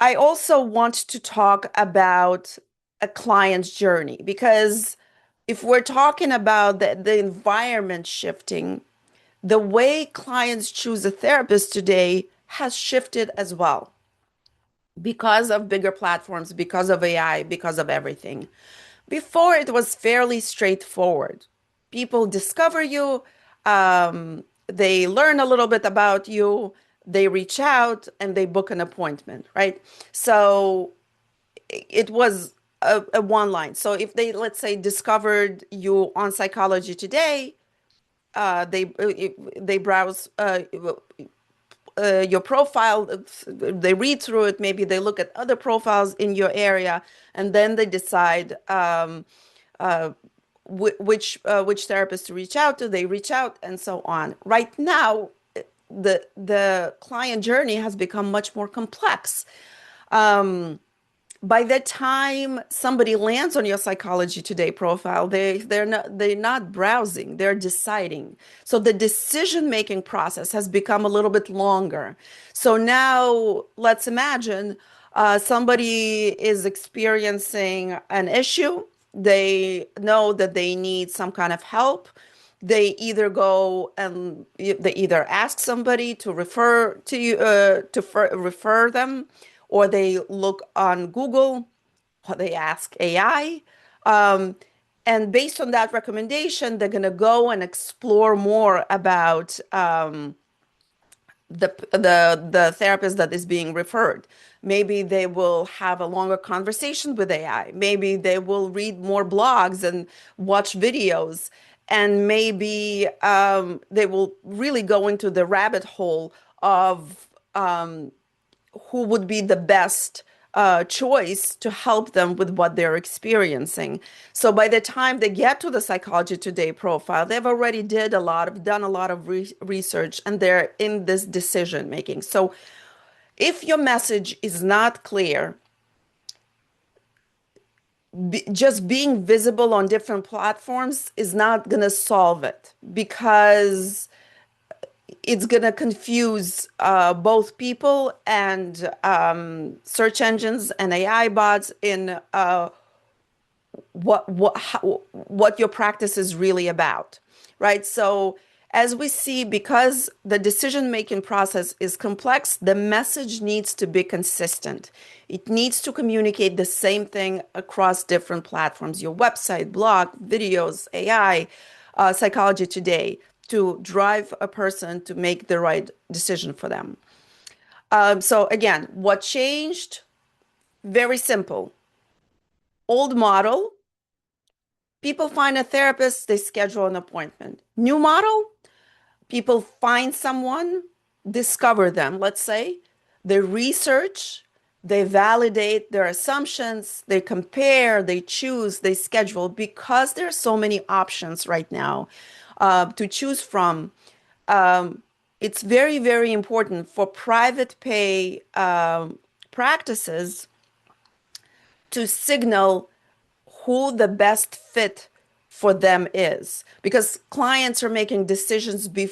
I also want to talk about a client's journey because if we're talking about the environment shifting, the way clients choose a therapist today has shifted as well because of bigger platforms, because of AI, because of everything. Before, it was fairly straightforward. People discover you, they learn a little bit about you, they reach out, and they book an appointment, right? So it was a one line. So if they, let's say, discovered you on Psychology Today, they browse your profile, they read through it, maybe they look at other profiles in your area, and then they decide which therapist to reach out to. They reach out, and so on. Right now, the client journey has become much more complex. By the time somebody lands on your Psychology Today profile, they're not browsing, they're deciding. So the decision-making process has become a little bit longer. So now let's imagine somebody is experiencing an issue. They know that they need some kind of help. They either go and they either ask somebody to refer to you refer them, or they look on Google, or they ask AI. Um, and based on that recommendation, they're going to go and explore more about the therapist that is being referred. Maybe they will have a longer conversation with AI. Maybe they will read more blogs and watch videos. And maybe they will really go into the rabbit hole of who would be the best choice to help them with what they're experiencing. So by the time they get to the Psychology Today profile, they've already done a lot of research, and they're in this decision making. So if your message is not clear, just being visible on different platforms is not going to solve it, because it's going to confuse both people and search engines and AI bots in what your practice is really about, right? So as we see, because the decision-making process is complex, the message needs to be consistent. It needs to communicate the same thing across different platforms: your website, blog, videos, AI, Psychology Today, to drive a person to make the right decision for them. So again, what changed? Very simple. Old model: people find a therapist, they schedule an appointment. New model: people find someone, discover them, let's say, they research, they validate their assumptions, they compare, they choose, they schedule. Because there are so many options right now to choose from, it's very, very important for private pay practices to signal who the best fit for them is, because clients are making decisions before